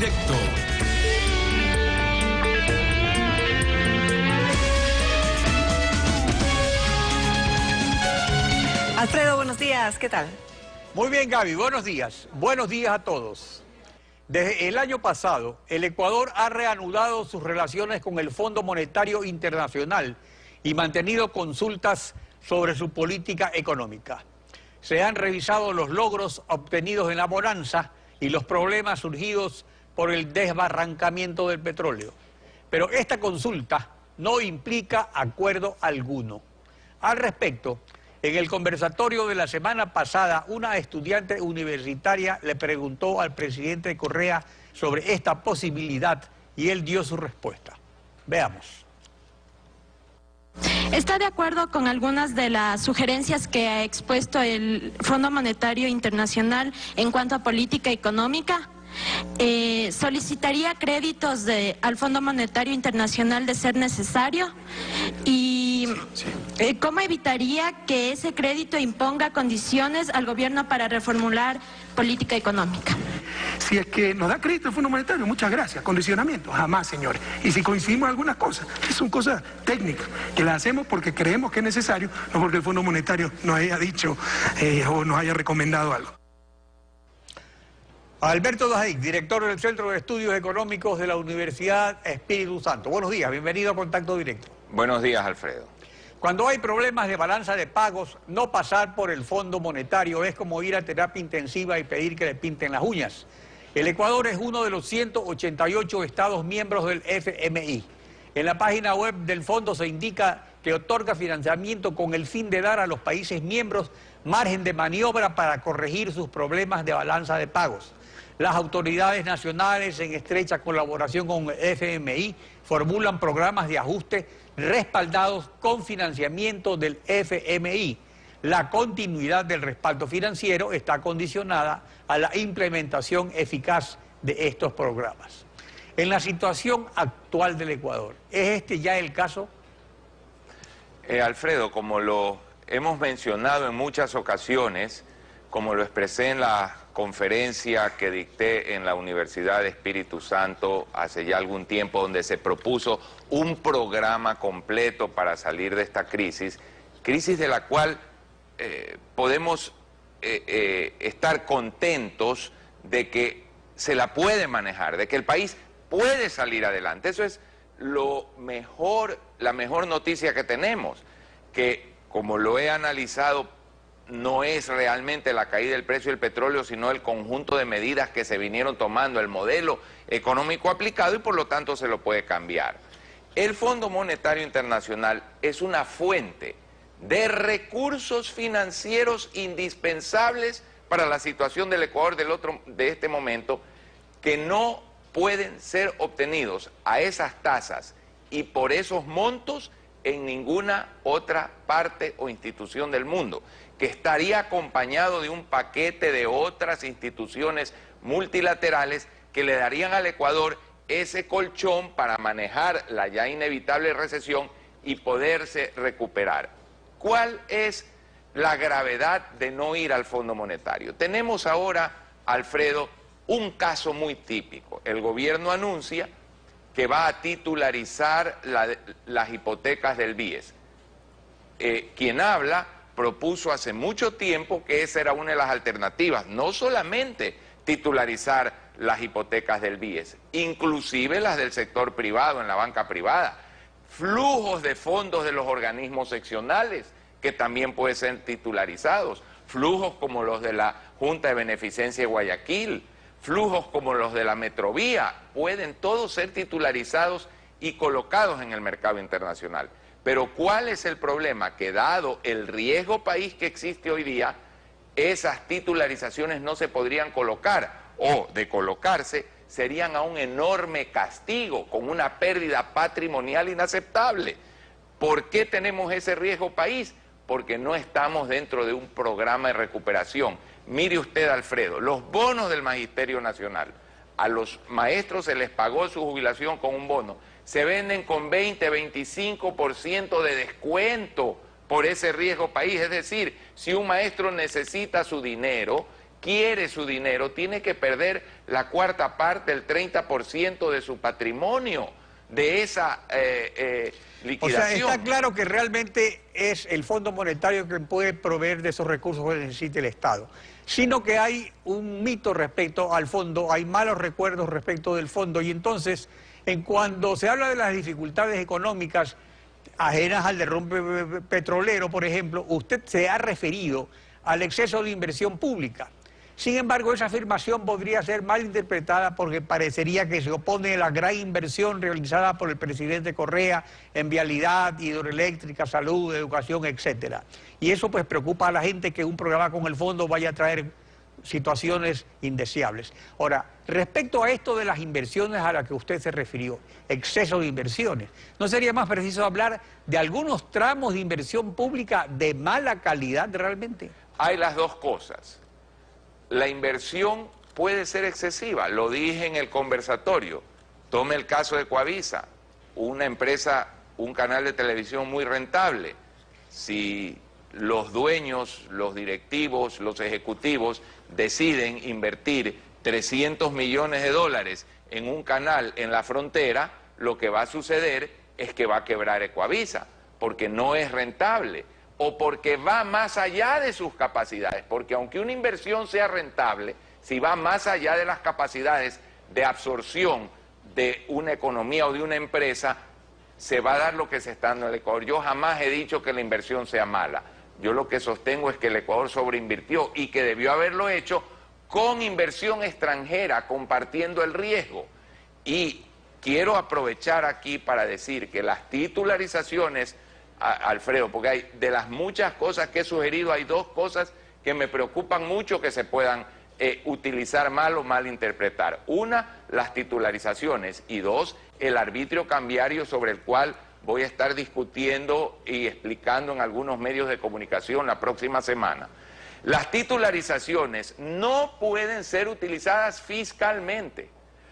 Directo. Alfredo, buenos días, ¿qué tal? Muy bien, Gaby, buenos días. Buenos días a todos. Desde el año pasado, el Ecuador ha reanudado sus relaciones con el Fondo Monetario Internacional y mantenido consultas sobre su política económica. Se han revisado los logros obtenidos en la bonanza y los problemas surgidos por el desbarrancamiento del petróleo. Pero esta consulta no implica acuerdo alguno. Al respecto, en el conversatorio de la semana pasada, una estudiante universitaria le preguntó al presidente Correa sobre esta posibilidad y él dio su respuesta. Veamos. ¿Está de acuerdo con algunas de las sugerencias que ha expuesto el Fondo Monetario Internacional en cuanto a política económica? ¿Solicitaría créditos al Fondo Monetario Internacional de ser necesario? ¿Y cómo evitaría que ese crédito imponga condiciones al gobierno para reformular política económica? Si es que nos da crédito el Fondo Monetario, muchas gracias. Condicionamiento, jamás, señores. Y si coincidimos en algunas cosas, que son cosas técnicas, que las hacemos porque creemos que es necesario, no porque el Fondo Monetario nos haya dicho o nos haya recomendado algo. Alberto Dajik, director del Centro de Estudios Económicos de la Universidad Espíritu Santo. Buenos días, bienvenido a Contacto Directo. Buenos días, Alfredo. Cuando hay problemas de balanza de pagos, no pasar por el Fondo Monetario es como ir a terapia intensiva y pedir que le pinten las uñas. El Ecuador es uno de los 188 estados miembros del FMI. En la página web del fondo se indica que otorga financiamiento con el fin de dar a los países miembros margen de maniobra para corregir sus problemas de balanza de pagos. Las autoridades nacionales, en estrecha colaboración con el FMI, formulan programas de ajuste respaldados con financiamiento del FMI. La continuidad del respaldo financiero está condicionada a la implementación eficaz de estos programas. En la situación actual del Ecuador, ¿es este ya el caso? Alfredo, como lo hemos mencionado en muchas ocasiones, como lo expresé en la conferencia que dicté en la Universidad de Espíritu Santo hace ya algún tiempo, donde se propuso un programa completo para salir de esta crisis de la cual podemos estar contentos de que se la puede manejar, de que el país puede salir adelante. Eso es la mejor noticia que tenemos, que como lo he analizado, no es realmente la caída del precio del petróleo, sino el conjunto de medidas que se vinieron tomando, el modelo económico aplicado, y por lo tanto se lo puede cambiar. El Fondo Monetario Internacional es una fuente de recursos financieros indispensables para la situación del Ecuador de este momento, que no pueden ser obtenidos a esas tasas y por esos montos en ninguna otra parte o institución del mundo, que estaría acompañado de un paquete de otras instituciones multilaterales que le darían al Ecuador ese colchón para manejar la ya inevitable recesión y poderse recuperar. ¿Cuál es la gravedad de no ir al Fondo Monetario? Tenemos ahora, Alfredo, un caso muy típico. El gobierno anuncia que va a titularizar las hipotecas del BIES. Quien habla propuso hace mucho tiempo que esa era una de las alternativas, no solamente titularizar las hipotecas del BIES, inclusive las del sector privado, en la banca privada, flujos de fondos de los organismos seccionales que también pueden ser titularizados, flujos como los de la Junta de Beneficencia de Guayaquil, flujos como los de la Metrovía, pueden todos ser titularizados y colocados en el mercado internacional. Pero ¿cuál es el problema? Que dado el riesgo país que existe hoy día, esas titularizaciones no se podrían colocar, o de colocarse serían a un enorme castigo, con una pérdida patrimonial inaceptable. ¿Por qué tenemos ese riesgo país? Porque no estamos dentro de un programa de recuperación. Mire usted, Alfredo, los bonos del Magisterio Nacional, a los maestros se les pagó su jubilación con un bono, se venden con 20-25% de descuento por ese riesgo país. Es decir, si un maestro necesita su dinero, quiere su dinero, tiene que perder la cuarta parte, el 30% de su patrimonio de esa liquidación. O sea, está claro que realmente es el Fondo Monetario quien puede proveer de esos recursos que necesite el Estado. Sino que hay un mito respecto al fondo, hay malos recuerdos respecto del fondo, y entonces, cuando se habla de las dificultades económicas ajenas al derrumbe petrolero, por ejemplo, usted se ha referido al exceso de inversión pública. Sin embargo, esa afirmación podría ser mal interpretada porque parecería que se opone a la gran inversión realizada por el presidente Correa en vialidad, hidroeléctrica, salud, educación, etcétera. Y eso pues preocupa a la gente, que un programa con el fondo vaya a traer situaciones indeseables. Ahora, respecto a esto de las inversiones a las que usted se refirió, exceso de inversiones, ¿no sería más preciso hablar de algunos tramos de inversión pública de mala calidad realmente? Hay las dos cosas. La inversión puede ser excesiva, lo dije en el conversatorio. Tome el caso de Coavisa, una empresa, un canal de televisión muy rentable. Si los dueños, los directivos, los ejecutivos deciden invertir 300 millones de dólares en un canal en la frontera, lo que va a suceder es que va a quebrar Coavisa, porque no es rentable, o porque va más allá de sus capacidades, porque aunque una inversión sea rentable, si va más allá de las capacidades de absorción de una economía o de una empresa, se va a dar lo que se está dando en el Ecuador. Yo jamás he dicho que la inversión sea mala. Yo lo que sostengo es que el Ecuador sobreinvirtió y que debió haberlo hecho con inversión extranjera, compartiendo el riesgo. Y quiero aprovechar aquí para decir que las titularizaciones, Alfredo, porque hay, de las muchas cosas que he sugerido, hay dos cosas que me preocupan mucho que se puedan utilizar mal o malinterpretar. Una, las titularizaciones, y dos, el arbitrio cambiario, sobre el cual voy a estar discutiendo y explicando en algunos medios de comunicación la próxima semana. Las titularizaciones no pueden ser utilizadas fiscalmente.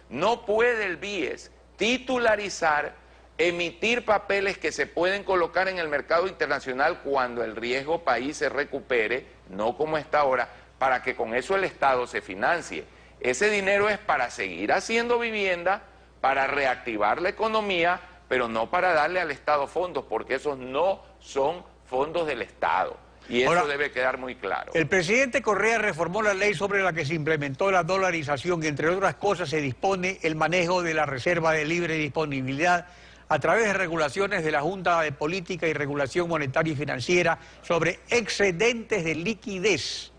No puede el BIES titularizar, emitir papeles que se pueden colocar en el mercado internacional cuando el riesgo país se recupere, no como está ahora, para que con eso el Estado se financie. Ese dinero es para seguir haciendo vivienda, para reactivar la economía, pero no para darle al Estado fondos, porque esos no son fondos del Estado. Y eso debe quedar muy claro. El presidente Correa reformó la ley sobre la que se implementó la dolarización, y entre otras cosas se dispone el manejo de la reserva de libre disponibilidad a través de regulaciones de la Junta de Política y Regulación Monetaria y Financiera sobre excedentes de liquidez,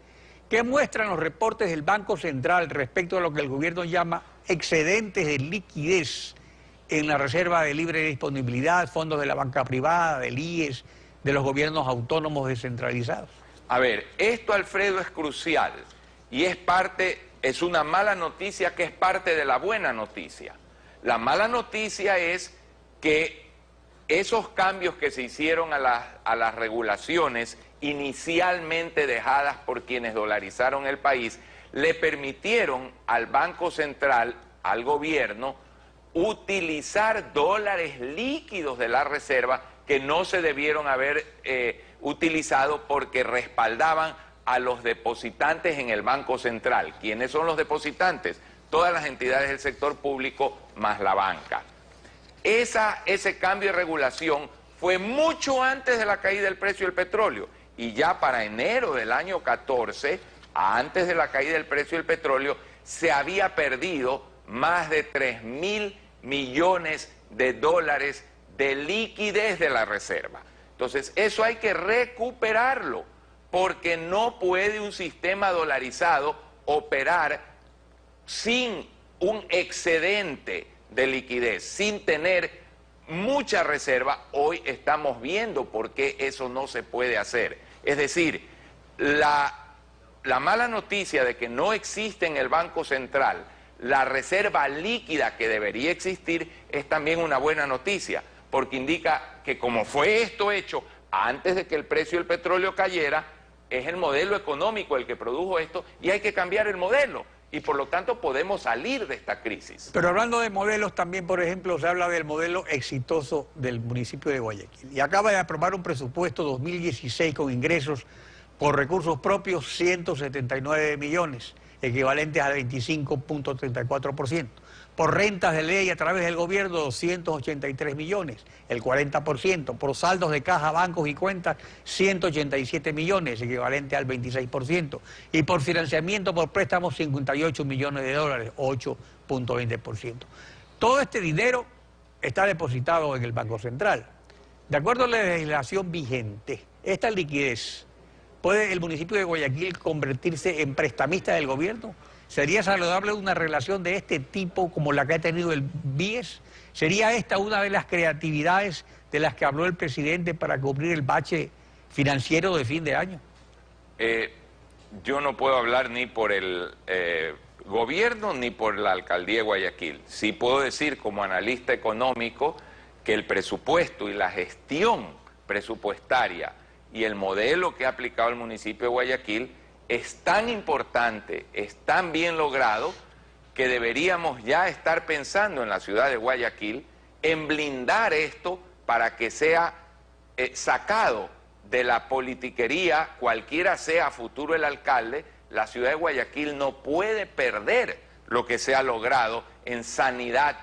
que muestran los reportes del Banco Central respecto a lo que el gobierno llama excedentes de liquidez en la reserva de libre disponibilidad, fondos de la banca privada, del IES, de los gobiernos autónomos descentralizados. A ver, esto, Alfredo, es crucial y es una mala noticia que es parte de la buena noticia. La mala noticia es que esos cambios que se hicieron a las regulaciones inicialmente dejadas por quienes dolarizaron el país, le permitieron al Banco Central, al gobierno, utilizar dólares líquidos de la reserva que no se debieron haber utilizado porque respaldaban a los depositantes en el Banco Central. ¿Quiénes son los depositantes? Todas las entidades del sector público más la banca. Ese cambio de regulación fue mucho antes de la caída del precio del petróleo, y ya para enero del año 14, antes de la caída del precio del petróleo, se había perdido más de 3.000 millones de dólares de liquidez de la reserva. Entonces, eso hay que recuperarlo, porque no puede un sistema dolarizado operar sin un excedente de liquidez, sin tener mucha reserva. Hoy estamos viendo por qué eso no se puede hacer. Es decir, la mala noticia de que no existe en el Banco Central la reserva líquida que debería existir es también una buena noticia, porque indica que como fue esto hecho antes de que el precio del petróleo cayera, es el modelo económico el que produjo esto y hay que cambiar el modelo. Y por lo tanto podemos salir de esta crisis. Pero hablando de modelos, también, por ejemplo, se habla del modelo exitoso del municipio de Guayaquil. Y acaba de aprobar un presupuesto 2016 con ingresos Por recursos propios, 179 millones, equivalentes al 25.34%. Por rentas de ley a través del gobierno, 283 millones, el 40%. Por saldos de caja, bancos y cuentas, 187 millones, equivalente al 26%. Y por financiamiento por préstamos, 58 millones de dólares, 8.20%. Todo este dinero está depositado en el Banco Central. De acuerdo a la legislación vigente, esta liquidez, ¿puede el municipio de Guayaquil convertirse en prestamista del gobierno? ¿Sería saludable una relación de este tipo como la que ha tenido el BIES? ¿Sería esta una de las creatividades de las que habló el presidente para cubrir el bache financiero de fin de año? Yo no puedo hablar ni por el gobierno ni por la alcaldía de Guayaquil. Sí puedo decir como analista económico que el presupuesto y la gestión presupuestaria y el modelo que ha aplicado el municipio de Guayaquil es tan importante, es tan bien logrado, que deberíamos ya estar pensando en la ciudad de Guayaquil en blindar esto para que sea sacado de la politiquería, cualquiera sea a futuro el alcalde. La ciudad de Guayaquil no puede perder lo que se ha logrado en sanidad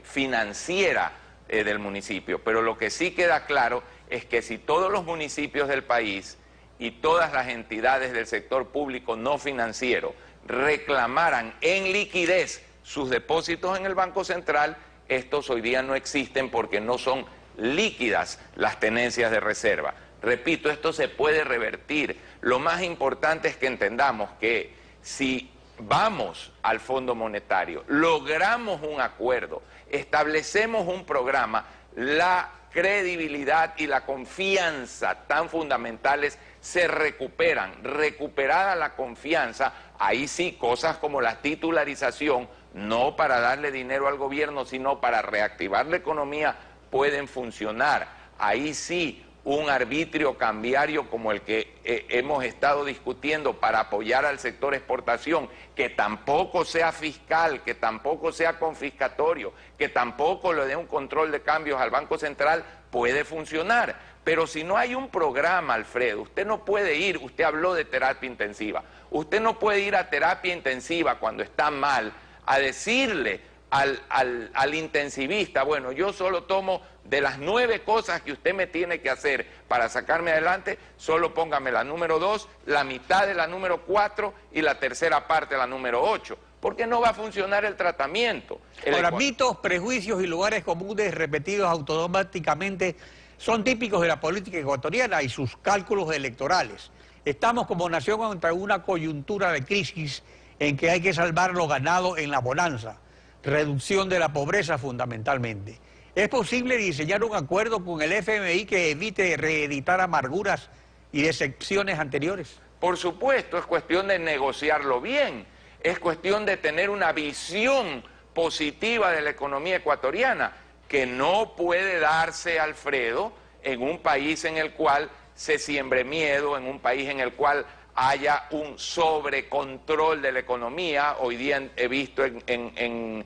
financiera del municipio. Pero lo que sí queda claro es que si todos los municipios del país y todas las entidades del sector público no financiero reclamaran en liquidez sus depósitos en el Banco Central, estos hoy día no existen porque no son líquidas las tenencias de reserva. Repito, esto se puede revertir. Lo más importante es que entendamos que si vamos al Fondo Monetario, logramos un acuerdo, establecemos un programa, la credibilidad y la confianza tan fundamentales se recuperan. Recuperada la confianza, ahí sí cosas como la titularización, no para darle dinero al gobierno, sino para reactivar la economía, pueden funcionar. Ahí sí un arbitrio cambiario como el que hemos estado discutiendo para apoyar al sector exportación, que tampoco sea fiscal, que tampoco sea confiscatorio, que tampoco le dé un control de cambios al Banco Central, puede funcionar. Pero si no hay un programa, Alfredo, usted no puede ir, usted habló de terapia intensiva, usted no puede ir a terapia intensiva cuando está mal a decirle al intensivista, bueno, yo solo tomo de las 9 cosas que usted me tiene que hacer para sacarme adelante, solo póngame la número 2, la mitad de la número 4 y la tercera parte de la número 8, porque no va a funcionar el tratamiento. Ahora, mitos, prejuicios y lugares comunes repetidos automáticamente son típicos de la política ecuatoriana y sus cálculos electorales. Estamos como nación ante una coyuntura de crisis en que hay que salvar lo ganado en la bonanza, reducción de la pobreza fundamentalmente. ¿Es posible diseñar un acuerdo con el FMI que evite reeditar amarguras y decepciones anteriores? Por supuesto, es cuestión de negociarlo bien, es cuestión de tener una visión positiva de la economía ecuatoriana, que no puede darse, Alfredo, en un país en el cual se siembre miedo, en un país en el cual haya un sobrecontrol de la economía. Hoy día he visto en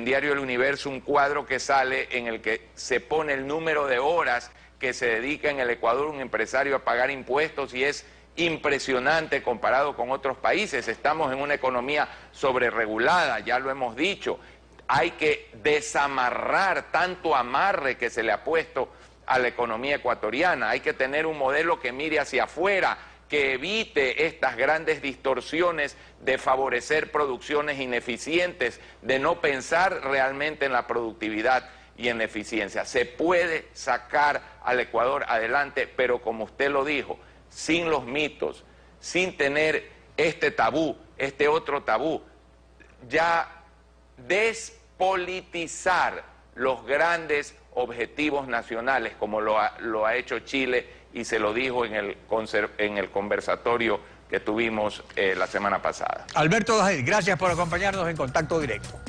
Diario El Universo un cuadro que sale en el que se pone el número de horas que se dedica en el Ecuador un empresario a pagar impuestos y es impresionante comparado con otros países. Estamos en una economía sobreregulada, ya lo hemos dicho. Hay que desamarrar tanto amarre que se le ha puesto a la economía ecuatoriana. Hay que tener un modelo que mire hacia afuera, que evite estas grandes distorsiones de favorecer producciones ineficientes, de no pensar realmente en la productividad y en la eficiencia. Se puede sacar al Ecuador adelante, pero como usted lo dijo, sin los mitos, sin tener este tabú, este otro tabú, ya despolitizar los grandes objetivos nacionales como lo ha hecho Chile y se lo dijo en el conversatorio que tuvimos la semana pasada. Alberto Dajel, gracias por acompañarnos en Contacto Directo.